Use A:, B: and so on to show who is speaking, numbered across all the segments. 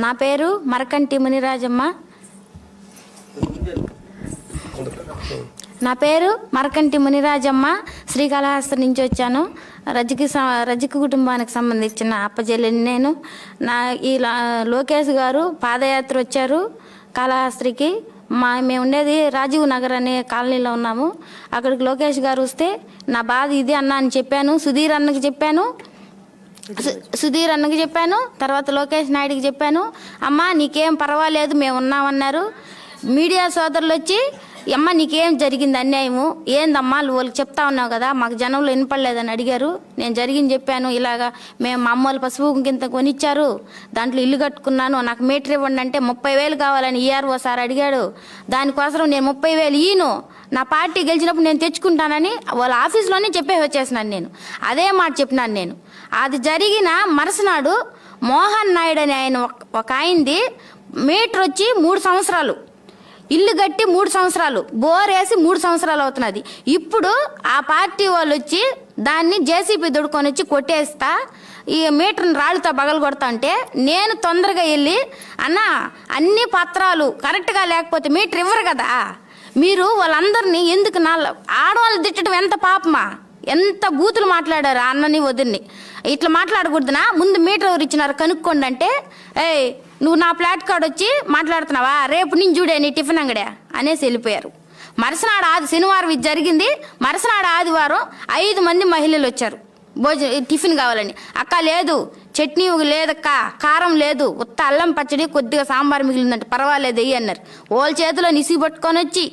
A: నా పేరు మరకంటి మునిరాజమ్మ. శ్రీకాళహస్తి నుంచి వచ్చాను. రజిక కుటుంబానికి సంబంధించిన అప్పజెల్లిని నేను. ఈ లోకేష్ గారు పాదయాత్ర వచ్చారు కాళహస్తికి. మేము ఉండేది రాజీవ్ నగర్ అనే కాలనీలో ఉన్నాము. అక్కడికి లోకేష్ గారు వస్తే నా బాధ ఇది అన్న అని చెప్పాను. సుధీర్ అన్నకి చెప్పాను. తర్వాత లోకేష్ నాయుడికి చెప్పాను. అమ్మ నీకేం పర్వాలేదు, మేము ఉన్నామన్నారు. మీడియా సోదరులు వచ్చి అమ్మ నీకేం జరిగింది అన్యాయము, ఏందమ్మా వాళ్ళకి చెప్తా ఉన్నావు కదా, మాకు జనంలో వినపడలేదని అడిగారు. నేను జరిగింది చెప్పాను. ఇలాగా మేము మా అమ్మోళ్ళు పసుపు కింద కొనిచ్చారు, దాంట్లో ఇల్లు కట్టుకున్నాను, నాకు మీటర్ ఇవ్వండి అంటే 30,000 కావాలని ఈఆర్ఓ సార్ అడిగాడు. దానికోసం నేను 30,000 ఈను, నా పార్టీ గెలిచినప్పుడు నేను తెచ్చుకుంటానని వాళ్ళ ఆఫీస్లోనే చెప్పేసి వచ్చేసినాను. నేను అదే మాట చెప్పినాను. నేను అది జరిగిన మరుసనాడు మోహన్ నాయుడు అని ఒక ఆయనది మీటర్ వచ్చి 3 సంవత్సరాలు, ఇల్లు కట్టి 3 సంవత్సరాలు, బోర్ వేసి 3 సంవత్సరాలు అవుతున్నది. ఇప్పుడు ఆ పార్టీ వాళ్ళు వచ్చి దాన్ని జేసీబీ దొడుకొని వచ్చి కొట్టేస్తా, ఈ మీటర్ని రాళ్ళతో పగలు కొడతా అంటే నేను తొందరగా వెళ్ళి అన్న అన్ని పత్రాలు కరెక్ట్గా లేకపోతే మీటర్ ఇవ్వరు కదా, మీరు వాళ్ళందరినీ ఎందుకు ఆడవాళ్ళు తిట్టడం ఎంత పాపమా, ఎంత బూతులు మాట్లాడారు అన్నని వదిన్ని. ఇట్లా మాట్లాడకూడదునా, ముందు మీటర్ ఎవరు ఇచ్చినారు కనుక్కోండి అంటే, ఏయ్ నువ్వు నా ఫ్లాట్ కార్డ్ వచ్చి మాట్లాడుతున్నావా, రేపు నేను చూడే నీ టిఫిన్ అంగడే అనేసి వెళ్ళిపోయారు. మరుసనాడు శనివారం ఇది జరిగింది. మరుసనాడు ఆదివారం 5 మంది మహిళలు వచ్చారు టిఫిన్ కావాలని. అక్క లేదు, చట్నీ లేదక్క, కారం లేదు, ఉత్త అల్లం పచ్చడి కొద్దిగా సాంబార్ మిగిలిందంటే పర్వాలేదు వెయ్యి అన్నారు. వాళ్ళ చేతిలో నిసి పట్టుకొని వచ్చి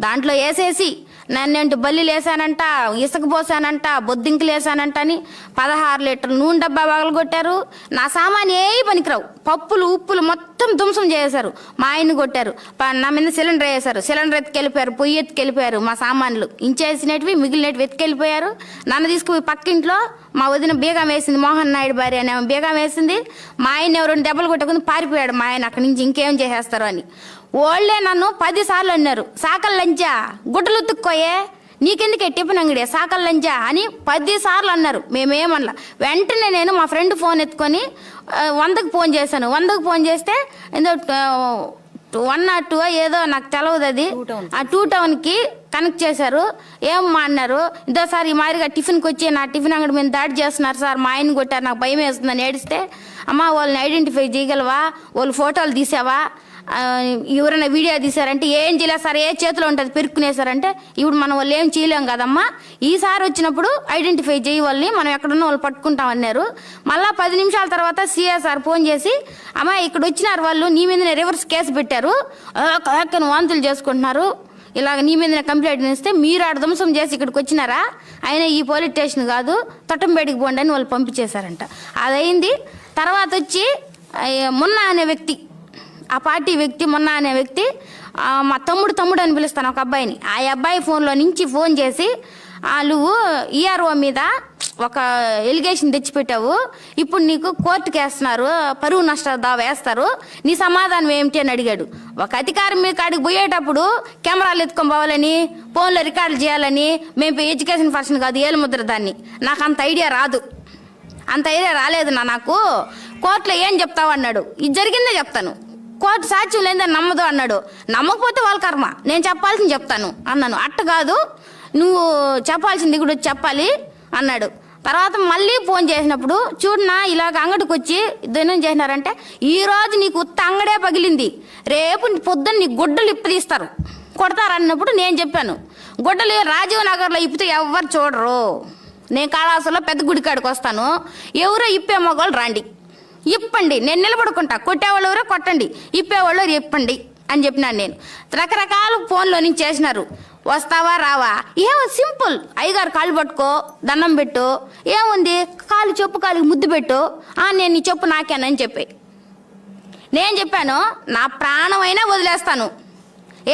A: దాంట్లో వేసేసి నన్నేంటి బల్లీలు వేసానంట, ఇసుక పోసానంట, బొద్దింకులు వేసానంట అని 16 లీటర్లు నూనె డబ్బా పగలగొట్టారు. నా సామాన్ ఏవి పనికిరావు, పప్పులు ఉప్పులు మొత్తం ధ్వంసం చేశారు. మా ఆయన్ని కొట్టారు. నా మీద సిలిండర్ వేశారు, సిలిండర్ ఎత్తుకెళ్ళిపోయారు, పొయ్యి ఎత్తుకెళ్ళిపోయారు. మా సామాన్లు ఇంచేసినవి మిగిలినవి ఎత్తుకెళ్ళిపోయారు. నన్ను తీసుకుపోయి పక్కింట్లో మా వదిన బీగం వేసింది, మోహన్ నాయుడు భార్య అనే బీగం వేసింది. మా ఆయన ఎవరు దెబ్బలు కొట్టుకుని పారిపోయాడు. మా ఆయన అక్కడి నుంచి ఇంకేం చేసేస్తారు అని. ఓళ్లే నన్ను 10 సార్లు అన్నారు, సాకల్ లంచా, గుడ్డలు ఉతుక్కోయే, నీకెందుకే టిఫిన్ అంగడి, సాకల్ లంచా అని 10 సార్లు అన్నారు. మేమేమన్నా వెంటనే నేను మా ఫ్రెండ్ ఫోన్ ఎత్తుకొని 100కి ఫోన్ చేశాను. 100కి ఫోన్ చేస్తే ఏదో 102 ఏదో నాకు తెలవదు, అది ఆ 2 టౌన్కి కనెక్ట్ చేశారు. ఏమమ్మా అన్నారు, ఇదో సార్ ఈ మాదిరిగా టిఫిన్కి వచ్చి నా టిఫిన్ అంగడి మీద దాడి చేస్తున్నారు సార్, మా ఆయన కొట్టారు, నాకు భయం వేస్తుందని ఏడిస్తే, అమ్మ వాళ్ళని ఐడెంటిఫై చేయగలవా, వాళ్ళు ఫోటోలు తీసావా, ఎవరైనా వీడియో తీశారంటే ఏం చేయలేదు సార్, ఏ చేతిలో ఉంటుంది పెరుక్కునేసారంటే, ఇప్పుడు మనం వాళ్ళు ఏం చేయలేం కదమ్మా, ఈసారి వచ్చినప్పుడు ఐడెంటిఫై చేయ వాళ్ళని, మనం ఎక్కడున్న వాళ్ళు పట్టుకుంటామన్నారు. మళ్ళీ 10 నిమిషాల తర్వాత సిఎస్ఆర్ ఫోన్ చేసి, అమ్మా ఇక్కడ వచ్చినారు వాళ్ళు, నీ మీదనే రివర్స్ కేసు పెట్టారు, వాంతులు చేసుకుంటున్నారు, ఇలాగ నీ మీదనే కంప్లైంట్ ఇస్తే మీరు ఆడ ధ్వంసం చేసి ఇక్కడికి వచ్చినారా, అయినా ఈ పోలీస్ స్టేషన్ కాదు తొట్టంబేడికి పోండి అని వాళ్ళు పంపించేశారంట. అదైంది. తర్వాత వచ్చి మొన్న అనే వ్యక్తి, ఆ పార్టీ వ్యక్తి, మొన్న అనే వ్యక్తి మా తమ్ముడు అని పిలుస్తాను ఒక అబ్బాయిని, ఆ అబ్బాయి ఫోన్లో నుంచి ఫోన్ చేసి, నువ్వు ఈఆర్ఓ మీద ఒక ఎలిగేషన్ తెచ్చిపెట్టావు, ఇప్పుడు నీకు కోర్టుకి వేస్తున్నారు, పరువు నష్ట దావా వేస్తారు, నీ సమాధానం ఏమిటి అని అడిగాడు. ఒక అధికారం మీద కాడికి పోయేటప్పుడు కెమెరాలు ఎత్తుకొని పోవాలని, ఫోన్లో రికార్డులు చేయాలని, మేము ఎడ్యుకేషన్ పర్సన్ కాదు, ఏలుముద్ర దాన్ని, నాకు అంత ఐడియా రాదు, అంత ఐడియా రాలేదు నాకు, కోర్టులో ఏం చెప్తావు అన్నాడు. ఇది జరిగిందే చెప్తాను, కోర్టు సాక్ష్యం లేదని నమ్మదు అన్నాడు. నమ్మకపోతే వాళ్ళ కర్మ, నేను చెప్పాల్సింది చెప్తాను అన్నాను. అట్ట కాదు, నువ్వు చెప్పాల్సింది కూడా చెప్పాలి అన్నాడు. తర్వాత మళ్ళీ ఫోన్ చేసినప్పుడు, చూడనా ఇలాగ అంగడికి వచ్చి దినం చేసినారంటే, ఈరోజు నీకు ఉత్త అంగడే పగిలింది, రేపు పొద్దున్న నీకు గుడ్డలు ఇప్పు తీస్తారు, కొడతారు అన్నప్పుడు నేను చెప్పాను, గుడ్డలు రాజీవ్ నగర్లో ఇప్పితే ఎవ్వరు చూడరు, నేను కాళాసులో పెద్ద గుడి కాడికి వస్తాను, ఎవరో ఇప్పే మగవాళ్ళు రండి, ఇప్పండి, నేను నిలబడుకుంటా, కొట్టేవాళ్ళు ఎవరో కొట్టండి, ఇప్పేవాళ్ళు ఇప్పండి అని చెప్పినాను. నేను రకరకాల ఫోన్లో నుంచి చేసినారు, వస్తావా రావా, ఏమో సింపుల్, అయ్యగారు కాళ్ళు పట్టుకో, దండం పెట్టు, ఏముంది కాలు చెప్పు, కాలుకి ముద్దు పెట్టు, నేను నీ చెప్పు నాకేనని చెప్పి నేను చెప్పాను, నా ప్రాణమైనా వదిలేస్తాను,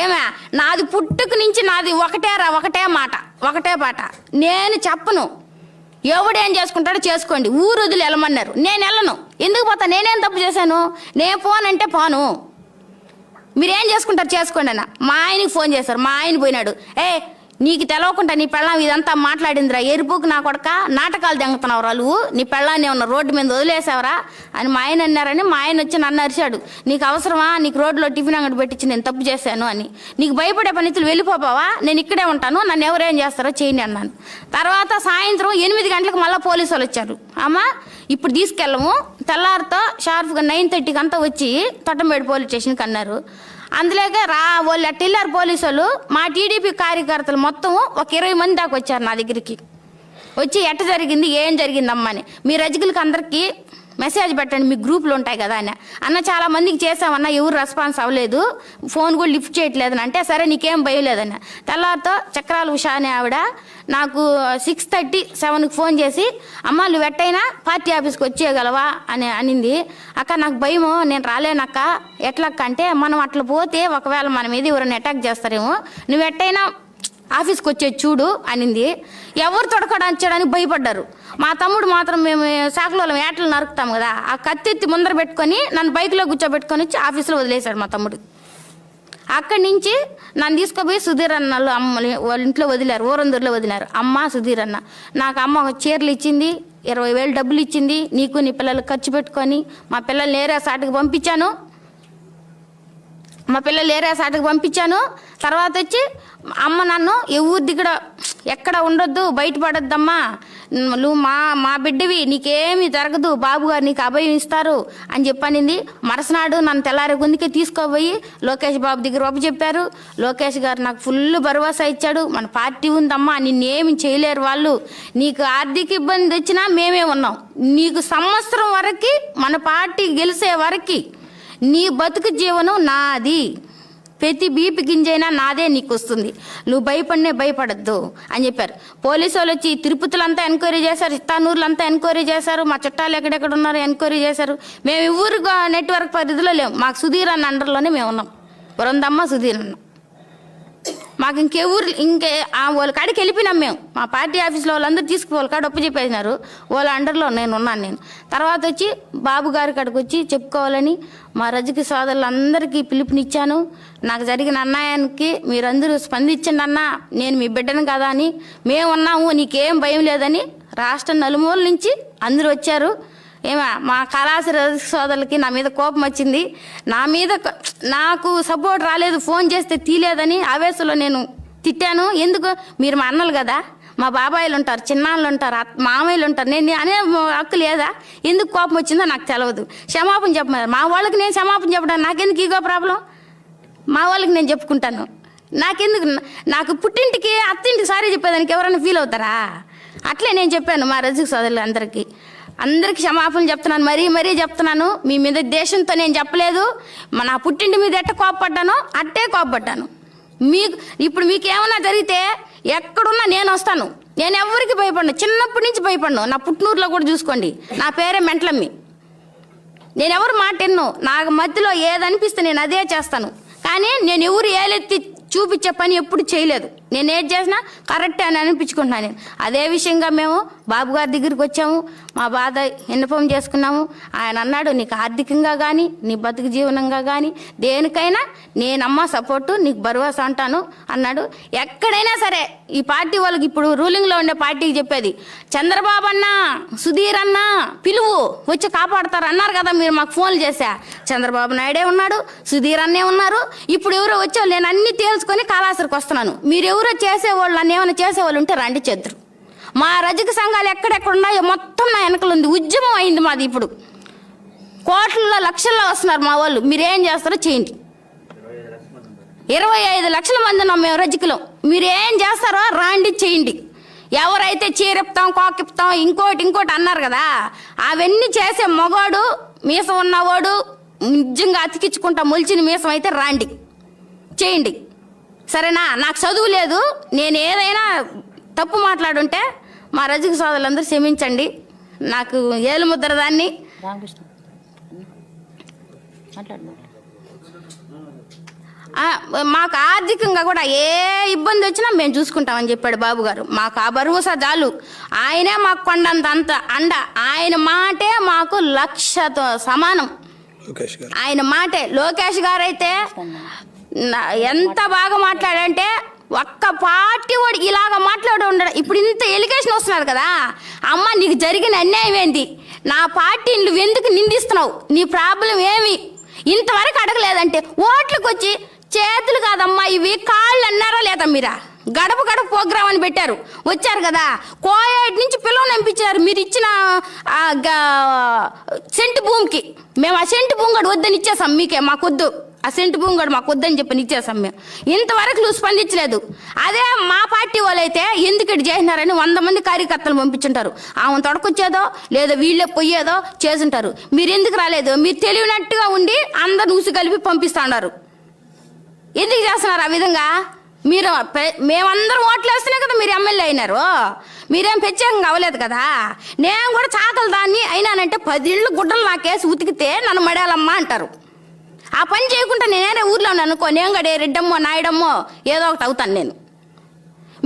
A: ఏమే నాది పుట్టుకు నుంచి నాది ఒకటే మాట, ఒకటే పాట, నేను చెప్పను, ఎవడేం చేసుకుంటాడో చేసుకోండి, ఊరు వదిలి వెళ్ళమన్నారు, నేను వెళ్ళను, ఎందుకు పోతా, నేనేం తప్పు చేశాను, నేను పోనంటే పోను, మీరేం చేసుకుంటారు చేసుకోండి అన్న. మా ఆయనకి ఫోన్ చేశారు, మా ఆయన పోయినాడు, నీకు తెలవకుండా నీ పెళ్ళాం ఇదంతా మాట్లాడిందిరా, ఎరుపుకు నా కొడక నాటకాలు దెంగుతున్నావురా నువ్వు, నీ పెళ్ళాన్ని ఉన్న రోడ్డు మీద వదిలేసావరా అని మా ఆయన అన్నారని మా ఆయన వచ్చి నన్ను అరిచాడు. నీకు అవసరమా, నీకు రోడ్లో టిఫిన్ అంగడి పెట్టించి నేను తప్పు చేశాను అని, నీకు భయపడే పనితులు వెళ్ళిపోపావా, నేను ఇక్కడే ఉంటాను, నన్ను ఎవరేం చేస్తారో చేయండి అన్నాను. తర్వాత సాయంత్రం 8 గంటలకు మళ్ళీ పోలీసు వాళ్ళు వచ్చారు. అమ్మ ఇప్పుడు తీసుకెళ్ళము, తెల్లారితో షార్ప్గా 9:30కి అంతా వచ్చి తొట్టంబేడు పోలీస్ స్టేషన్కి అన్నారు. అందులోకే వాళ్ళు అట్ట వెళ్ళారు పోలీసు వాళ్ళు. మా టీడీపీ కార్యకర్తలు మొత్తం ఒక 20 మంది దాకా వచ్చారు నా దగ్గరికి. వచ్చి ఎట్ట జరిగింది, ఏం జరిగిందమ్మా అని. మీ రజకులకి అందరికీ మెసేజ్ పెట్టండి, మీ గ్రూపులు ఉంటాయి కదా అని. అన్న చాలా మందికి చేసామన్నా ఎవరు రెస్పాన్స్ అవ్వలేదు, ఫోన్ కూడా లిఫ్ట్ చేయట్లేదని అంటే, సరే నీకేం భయం లేదన్న. తెల్లారితో చక్రాల ఉషా అనే ఆవిడ నాకు 6:30, 7కి ఫోన్ చేసి, అమ్మ నువ్వు ఎట్టయినా పార్టీ ఆఫీస్కి వచ్చేయగలవా అని అనింది. అక్క నాకు భయము, నేను రాలేనక్క. ఎట్లక్క అంటే, మనం అట్లా పోతే ఒకవేళ మన మీద ఎవరైనా అటాక్ చేస్తారేమో, నువ్వు ఎట్టయినా ఆఫీస్కి వచ్చేది చూడు అనింది. ఎవరు తొడకడానికి భయపడ్డారు. మా తమ్ముడు మాత్రం మేము శాఖలో ఏటలు నరుకుతాం కదా, ఆ కత్తెత్తి ముందర పెట్టుకొని నన్ను బైక్లో కూర్చోబెట్టుకొని వచ్చి ఆఫీస్లో వదిలేశాడు మా తమ్ముడు. అక్కడి నుంచి నన్ను తీసుకుపోయి సుధీర్ అన్నలు వాళ్ళ ఇంట్లో వదిలారు, ఊరందూరులో వదిలారు. అమ్మ సుధీర్ అన్న నాకు అమ్మ చీరలు ఇచ్చింది, 20,000 డబ్బులు ఇచ్చింది, నీకు నీ పిల్లలకు ఖర్చు పెట్టుకొని మా పిల్లల్ని ఏరే సాటుకు పంపించాను. తర్వాత వచ్చి అమ్మ నన్ను ఎవరి దగ్గర ఎక్కడ ఉండొద్దు, బయటపడొద్దమ్మా, నువ్వు మా బిడ్డవి, నీకేమీ జరగదు, బాబు గారు నీకు అభయం ఇస్తారు అని చెప్పనింది. మరుసనాడు నన్ను తెల్లారి గుందికే తీసుకోపోయి లోకేష్ బాబు దగ్గర చెప్పారు. లోకేష్ గారు నాకు ఫుల్ భరోసా ఇచ్చాడు, మన పార్టీ ఉందమ్మా, నిన్నేమి చేయలేరు వాళ్ళు, నీకు ఆర్థిక ఇబ్బంది వచ్చినా మేమే ఉన్నాం, నీకు సంవత్సరం వరకు మన పార్టీ గెలిచే వరకు నీ బతుకు జీవనం నాది, ప్రతి బీపీ గింజైనా నాదే నీకు వస్తుంది, నువ్వు భయపడద్దు అని చెప్పారు. పోలీసు వాళ్ళు వచ్చి తిరుపతిలంతా ఎంక్వైరీ చేశారు, చిత్తానూరులంతా ఎంక్వైరీ చేశారు, మా చుట్టాలు ఎక్కడెక్కడ ఉన్నారో ఎంక్వైరీ చేశారు. మేము ఎవరు నెట్వర్క్ పరిధిలో లేము, మాకు సుధీర్ అన్న అండర్లోనే మేము ఉన్నాం, బృందమ్మ సుధీర్ అన్న. మాకు వాళ్ళ కాడికి వెళ్ళిపోయినాం మేము. మా పార్టీ ఆఫీస్లో వాళ్ళందరూ వాళ్ళ కాడ చెప్పేసినారు, వాళ్ళ అండర్లో ఉన్నాను. తర్వాత వచ్చి బాబు గారి కాడికి వచ్చి చెప్పుకోవాలని మా రజకి సోదరులందరికీ పిలుపునిచ్చాను. నాకు జరిగిన అన్యాయానికి మీరందరూ స్పందించండి అన్న, నేను మీ బిడ్డను కదా అని, మేము ఉన్నాము, నీకేం భయం లేదని రాష్ట్ర నలుమూల నుంచి అందరూ వచ్చారు. మా కళాశాల రజక సోదరులకి నా మీద కోపం వచ్చింది, నా మీద నాకు సపోర్ట్ రాలేదు, ఫోన్ చేస్తే తీలేదని ఆవేశంలో నేను తిట్టాను. ఎందుకు, మీరు మా అన్నలు కదా, మా బాబాయిలు ఉంటారు, చిన్నాళ్ళు ఉంటారు, మామయ్యలు ఉంటారు, నేను అనే హక్కు లేదా, ఎందుకు కోపం వచ్చిందో నాకు తెలియదు. క్షమాపణ చెప్పమన్నారు. మా వాళ్ళకి నేను క్షమాపణ చెప్పడానికి నాకెందుకు ఈగో ప్రాబ్లం, మా వాళ్ళకి నేను చెప్పుకుంటాను, నాకెందుకు, నాకు పుట్టింటికి అత్తింటికి సారీ చెప్పేదానికి ఎవరైనా ఫీల్ అవుతారా? అట్లే నేను చెప్పాను మా రజక సోదరులు అందరికీ క్షమాపణలు చెప్తున్నాను, మరీ చెప్తున్నాను. మీ మీద దేశంతో నేను చెప్పలేదు, నా పుట్టింటి మీద ఎట్ట కోపపడ్డానో అట్టే కోపపడ్డాను. ఇప్పుడు మీకేమన్నా జరిగితే ఎక్కడున్నా నేను వస్తాను, నేను ఎవరికి భయపడను, చిన్నప్పటి నుంచి భయపడను. నా పుట్టినూరులో కూడా చూసుకోండి, నా పేరే మెంట్లమ్మి, నేను ఎవరు మాట ఎన్నో, నాకు మధ్యలో ఏదనిపిస్తే నేను అదే చేస్తాను. కానీ నేను ఎవరు ఏలెత్తి చూపించే పని ఎప్పుడు చేయలేదు, నేను ఏది చేసినా కరెక్టే అని అనిపించుకుంటున్నాను నేను. అదే విషయంగా మేము బాబు గారి దగ్గరికి వచ్చాము, మా బాధ విన్నపం చేసుకున్నాము. ఆయన అన్నాడు, నీకు ఆర్థికంగా కానీ నీ బతుకు జీవనంగా కానీ దేనికైనా నేనమ్మ సపోర్టు, నీకు భరోసా అంటాను అన్నాడు. ఎక్కడైనా సరే ఈ పార్టీ వాళ్ళకి, ఇప్పుడు రూలింగ్లో ఉండే పార్టీకి చెప్పేది, చంద్రబాబు అన్న, సుధీర్ అన్న పిలువు వచ్చి కాపాడతారు అన్నారు కదా, మీరు మాకు ఫోన్లు చేశా. చంద్రబాబు నాయుడే ఉన్నాడు, సుధీర్ అన్నే ఉన్నారు, ఇప్పుడు ఎవరో వచ్చావు, నేను అన్ని తేల్చుకొని కాళాసరికి వస్తున్నాను. మీరెవరో చేసేవాళ్ళు, నన్ను ఏమైనా చేసేవాళ్ళు ఉంటే రండి చేద్దరు. మా రజక సంఘాలు ఎక్కడెక్కడ ఉన్నాయో మొత్తం నా వెనకలు ఉంది, ఉద్యమం అయింది మాది. ఇప్పుడు కోట్లలో లక్షల్లో వస్తున్నారు మా వాళ్ళు, మీరేం చేస్తారో చేయండి. 25 లక్షల మంది ఉన్నాం మేము రజకులం, మీరేం చేస్తారో రాండి చేయండి. ఎవరైతే చీరెప్తాం, కోకిప్తాం, ఇంకోటి అన్నారు కదా, అవన్నీ చేసే మగవాడు, మీసం ఉన్నవాడు, నిజంగా అతికించుకుంటా మొలిచిన మీసం అయితే రాండి చేయండి, సరేనా? నాకు చదువు లేదు, నేను ఏదైనా తప్పు మాట్లాడుంటే మా రజక సోదరులందరూ క్షమించండి. నాకు ఏలు ముద్ర దాన్ని మాకు ఆర్థికంగా కూడా ఏ ఇబ్బంది వచ్చినా మేము చూసుకుంటామని చెప్పాడు బాబు గారు. మాకు ఆ భరోసా చాలు, ఆయనే మాకు కొండంత అండ, ఆయన మాటే మాకు 1,00,000తో సమానం. ఆయన మాటే. లోకేష్ గారు అయితే ఎంత బాగా మాట్లాడంటే ఒక్క పార్టీ వాడు ఇలాగ మాట్లాడి ఉండడం. ఇప్పుడు ఇంత ఎలిగేషన్ వస్తున్నారు కదా, అమ్మ నీకు జరిగిన అన్యాయం ఏంది, నా పార్టీని నువ్వు ఎందుకు నిందిస్తున్నావు, నీ ప్రాబ్లం ఏమి, ఇంతవరకు అడగలేదంటే ఓట్లకు వచ్చి చేతులు కాదమ్మా ఇవి కాళ్ళు అన్నారా లేదా? మీరా గడప గడప ప్రోగ్రామ్ అని పెట్టారు, వచ్చారు కదా, కోయేటి నుంచి పిల్లలు పంపించారు మీరు ఇచ్చిన సెంటు భూమికి. మేము ఆ సెంటు భూమి కూడా వద్దని ఇచ్చేసాం మీకే, మాకొద్దు ఆ సెంటు భూమి కూడా మాకు వద్దని చెప్పి ఇచ్చేసాం మేము. ఇంతవరకు నువ్వు స్పందించలేదు. అదే మా పార్టీ వాళ్ళు అయితే ఎందుకు ఇటు చేసినారని 100 మంది కార్యకర్తలు పంపించుంటారు. ఆమె తొడకొచ్చేదో లేదో వీళ్ళే పోయేదో చేసుంటారు. మీరు ఎందుకు రాలేదు? మీరు తెలివినట్టుగా ఉండి అందరు ఊసి కలిపి పంపిస్తున్నారు. ఎందుకు చేస్తున్నారు ఆ విధంగా? మీరు మేమందరం ఓట్లు వేస్తేనే కదా మీరు ఎమ్మెల్యే అయినారు, మీరేం ప్రత్యేకంగా అవ్వలేదు కదా. నేను కూడా చాకలి దాన్ని అయినానంటే 10 ఇళ్ళు గుడ్డలు నాకేసి ఉతికితే నన్ను మడాలమ్మా అంటారు. ఆ పని చేయకుండా నేనే ఊర్లో అనుకో, నేను గడే రెడ్డమ్మో నాయుడమ్మో ఏదో ఒకటి అవుతాను నేను.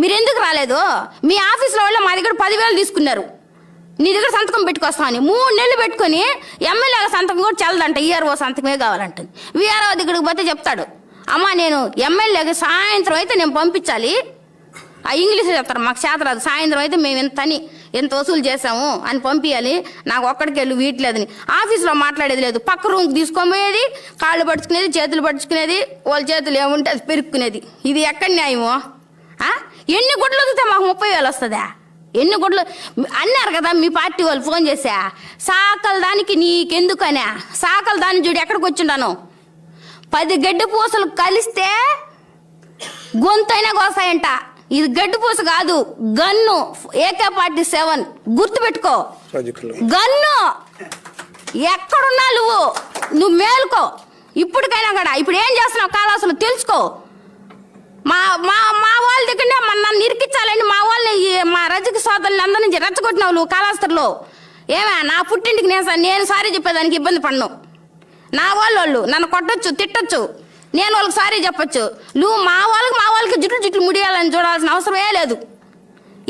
A: మీరు ఎందుకు రాలేదు? మీ ఆఫీస్లో వాళ్ళు మా దగ్గర 10,000 తీసుకున్నారు, నీ దగ్గర సంతకం పెట్టుకొస్తామని 3 నెలలు పెట్టుకొని ఎమ్మెల్యే సంతకం కూడా చల్లదంట, ఈఆర్ఓ సంతకమే కావాలంటుంది. వీఆర్ఓ దగ్గరికి పోతే చెప్తాడు, అమ్మ నేను ఎమ్మెల్యేకి సాయంత్రం అయితే నేను పంపించాలి, ఆ ఇంగ్లీష్ చెప్తారు మాకు చేతరాదు, సాయంత్రం అయితే మేము ఎంత వసూలు చేసాము అని పంపించాలి, నాకు ఒక్కడికి వెళ్ళి వీట్లేదని. ఆఫీస్లో మాట్లాడేది లేదు, పక్క రూమ్కి తీసుకొనిపోయేది, కాళ్ళు పడుచుకునేది, చేతులు పడుచుకునేది, వాళ్ళ చేతులు ఏముంటే అది పెరుక్కునేది. ఇది ఎక్కడ న్యాయము? ఎన్ని గుడ్లు వదిలితే మాకు 30,000 వస్తుందా? ఎన్ని గుడ్లు అన్నారు కదా మీ పార్టీ వాళ్ళు ఫోన్ చేసా, సాకల దానికి నీకెందుకనే, సాకల దాన్ని చూడు ఎక్కడికి వచ్చిండాను, 10 గడ్డి పూసలు కలిస్తే గొంతైనా కోస్తాయంట. ఇది గడ్డి పూస కాదు, గన్ను, AK-47 గుర్తుపెట్టుకో, గన్ను. ఎక్కడున్నా నువ్వు మేలుకో. ఇప్పటికైనా కూడా ఇప్పుడు ఏం చేస్తున్నావు కాలాసులు తెలుసుకో. మా మా మా వాళ్ళ దగ్గరనే నన్ను ఇరికించాలండి, మా వాళ్ళని మా రజక సోదరులు అందరి నుంచి రెచ్చగొట్టినావు నువ్వు కాలాస్తరులో. ఏమే నా పుట్టింటికి నేను సారీ చెప్పేదానికి ఇబ్బంది పడను. నా వాళ్ళు నన్ను కొట్టొచ్చు, తిట్టొచ్చు, నేను వాళ్ళకి సారీ చెప్పొచ్చు. నువ్వు మా వాళ్ళకి జుట్లు ముడియాలని చూడాల్సిన అవసరమే లేదు.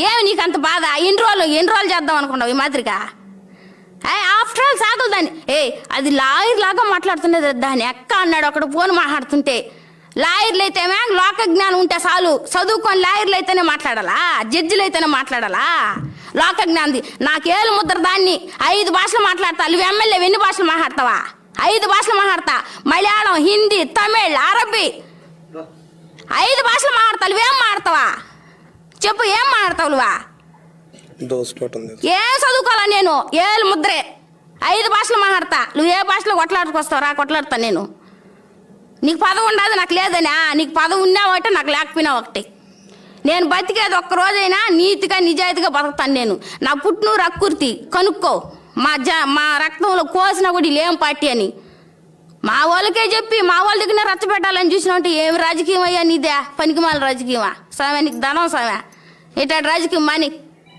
A: ఏమి నీకు అంత బాధ? ఎన్ని రోజులు చేద్దాం అనుకున్నావు ఈ మాదిరిగా? ఆఫ్టర్ ఆల్ సాకులు దాన్ని అది లాయర్ లాగా మాట్లాడుతున్నది. దాన్ని ఎక్క అన్నాడు అక్కడ ఫోన్ మాట్లాడుతుంటే. లాయర్లు అయితే లోక జ్ఞానం ఉంటే చాలు, చదువుకొని లాయర్లు అయితేనే మాట్లాడాలా, జడ్జిలు అయితేనే మాట్లాడాలా? లోక జ్ఞానం నాకేళ్ళు ముద్ర దాన్ని 5 భాషలు మాట్లాడతా. నువ్వు ఎమ్మెల్యే ఎన్ని భాషలు మాట్లాడతావా? 5 భాషలు మాట్లాడతా, మలయాళం, హిందీ, తమిళ్, అరబీ, 5 భాషలు మాట్లాడతా. నువ్వేం మాట్లాడతావా చెప్పు, ఏం మాట్లాడతావు నువ్వా? ఏం చదువుకోవాలా నేను? ఏళ్ళు ముద్రే 5 భాషలు మాట్లాడతా. నువ్వు ఏ భాషలో కొట్లాడుకొస్తావు? కొట్లాడతా నేను. నీకు పదవి ఉండదు, నాకు లేదనా? నీకు పదవి ఉన్నా ఒకటి, నాకు లేకపోయినా ఒకటి. నేను బతికేది ఒక్కరోజైనా నీతిగా నిజాయితీగా బతుకుతాను నేను. నా పుట్టినూరు అక్కుర్తి కనుక్కో. మా రక్తంలో కోసినా కూడా లేం పార్టీ అని మా వాళ్ళకే చెప్పి మా వాళ్ళ దగ్గర రచ్చబెట్టాలని చూసినావంటే ఏమి రాజకీయం అయ్యా నీదే? పనికిమాల రాజకీయమా? సామె నీకు ధనం సామె ఇట్లాంటి రాజకీయం మాని.